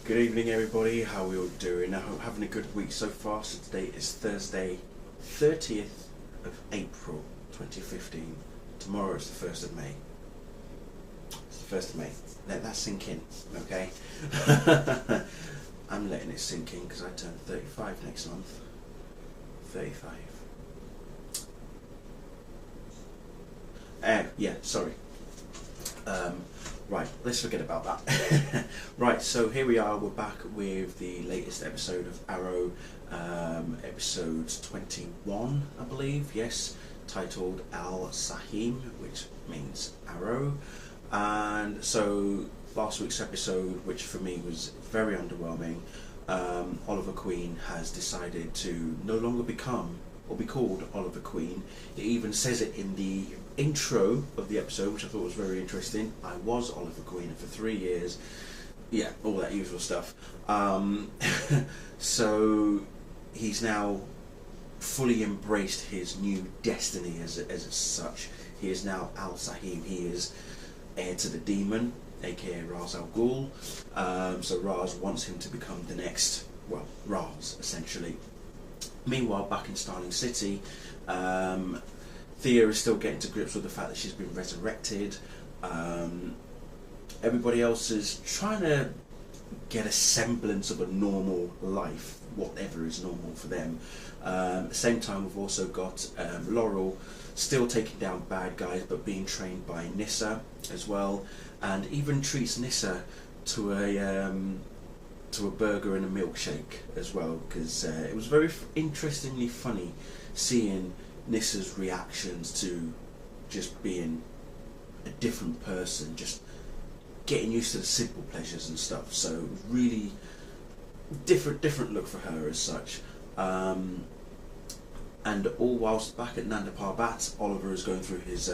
Good evening, everybody. How are we all doing? I hope having a good week so far. So today is Thursday, 30th of April 2015. Tomorrow is the 1st of May. It's the 1st of May. Let that sink in, okay? I'm letting it sink in because I turn 35 next month. 35. Yeah, sorry. Right, let's forget about that. Right, so here we are, we're back with the latest episode of Arrow, episode 21, I believe, yes, titled Sah-Him, which means arrow. And so last week's episode, which for me was very underwhelming, Oliver Queen has decided to no longer become or be called Oliver Queen. It even says it in the intro of the episode, which I thought was very interesting. I was Oliver Queen for 3 years. Yeah, all that usual stuff. So he's now fully embraced his new destiny as such. He is now Sah-Him. He is heir to the demon, aka Ra's al Ghul. So Ra's wants him to become the next, well, Ra's essentially. Meanwhile, back in Starling City, Thea is still getting to grips with the fact that she's been resurrected. Everybody else is trying to get a semblance of a normal life, whatever is normal for them. At the same time, we've also got Laurel still taking down bad guys, but being trained by Nyssa as well, and even treats Nyssa to a burger and a milkshake as well, because it was very interestingly funny seeing Nyssa's reactions to just being a different person, just getting used to the simple pleasures and stuff. So it was really different look for her as such. And all whilst back at Nanda Parbat, Oliver is going through his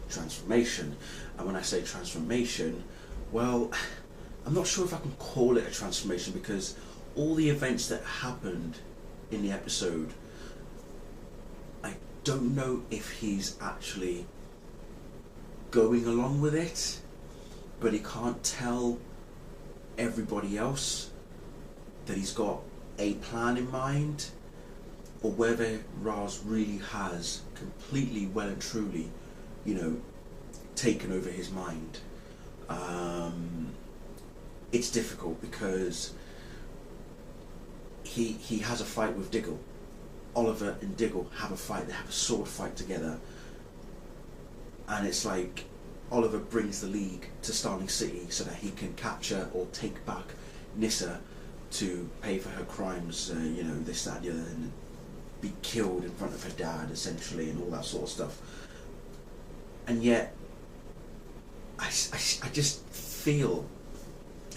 transformation. And when I say transformation, well, I'm not sure if I can call it a transformation, because all the events that happened in the episode, I don't know if he's actually going along with it, but he can't tell everybody else that he's got a plan in mind, or whether Raz really has completely, well and truly, taken over his mind. It's difficult because he has a fight with Diggle. Oliver and Diggle have a fight, they have a sword fight together, and it's like Oliver brings the League to Starling City so that he can capture or take back Nyssa to pay for her crimes, this, that, and the other, and be killed in front of her dad essentially, and all that sort of stuff. And yet I just feel,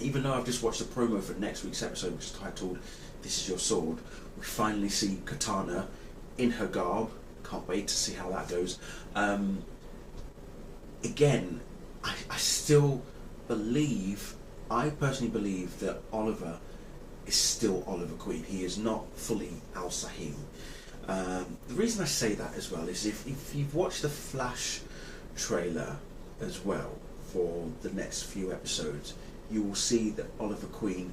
even though I've just watched the promo for next week's episode, which is titled "This Is Your Sword," we finally see Katana in her garb. Can't wait to see how that goes. Again, I still believe, I personally believe that Oliver is still Oliver Queen. He is not fully Sah-Him. The reason I say that as well is if you've watched the Flash trailer as well for the next few episodes, you will see that Oliver Queen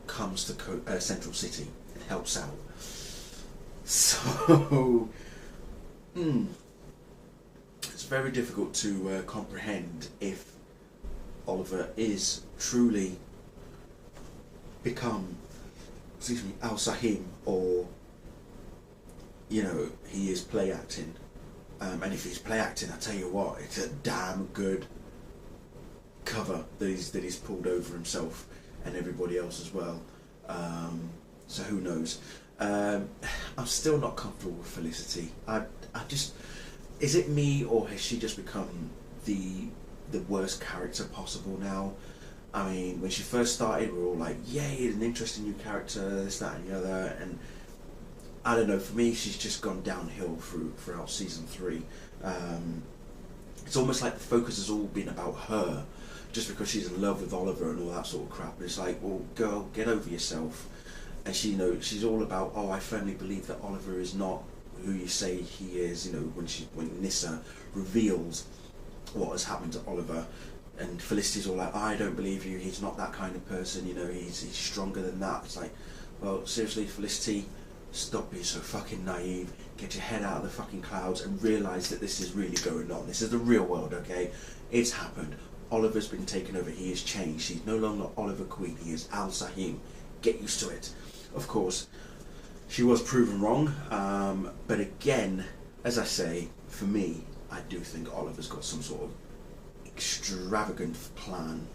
comes to Central City and helps out. So, it's very difficult to comprehend if Oliver is truly become, Sah-Him, or he is play acting. And if he's play acting, I tell you what, it's a damn good cover that he's pulled over himself and everybody else as well. So who knows? I'm still not comfortable with Felicity. I just, is it me, or has she just become the worst character possible now? I mean, when she first started, we were all like, yay, an interesting new character, this, that and the other, and I don't know, for me she's just gone downhill throughout season 3. It's almost like the focus has all been about her, just because she's in love with Oliver and all that sort of crap. And it's like, well, girl, get over yourself. And she's all about, oh, I firmly believe that Oliver is not who you say he is. When Nyssa reveals what has happened to Oliver, and Felicity's all like, I don't believe you, he's not that kind of person, you know, he's stronger than that. It's like, well, seriously, Felicity, stop being so fucking naive, get your head out of the fucking clouds and realise that this is really going on. This is the real world, okay? It's happened. Oliver's been taken over, he has changed, he's no longer Oliver Queen, he is Al Sah-Him. Get used to it. Of course, she was proven wrong, but again, as I say, for me, I do think Oliver's got some sort of extravagant plan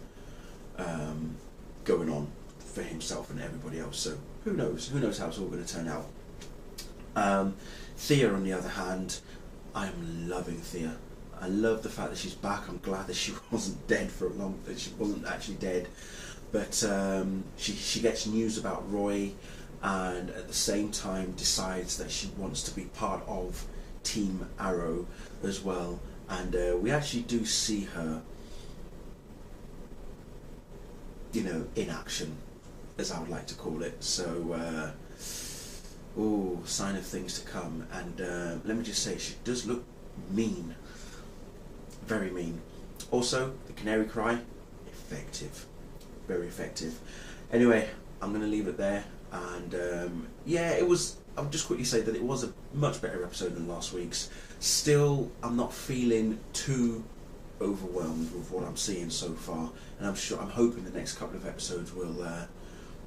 going on for himself and everybody else, so who knows how it's all going to turn out. Thea, on the other hand, I am loving Thea. I love the fact that she's back. I'm glad that she wasn't dead for a long, that she wasn't actually dead, but she gets news about Roy, and at the same time decides that she wants to be part of Team Arrow as well, and we actually do see her, you know, in action, as I would like to call it. So sign of things to come. And let me just say, she does look mean, very mean. Also, the canary cry, effective, very effective. Anyway, I'm going to leave it there, and yeah, it was, I'll just quickly say that it was a much better episode than last week's. Still, I'm not feeling too overwhelmed with what I'm seeing so far, and I'm hoping the next couple of episodes will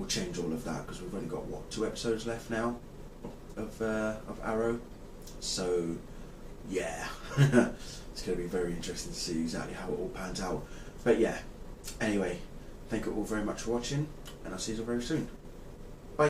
change all of that, because we've only got, what, 2 episodes left now of Arrow. So yeah, it's going to be very interesting to see exactly how it all pans out. But yeah, anyway, thank you all very much for watching, and I'll see you all very soon.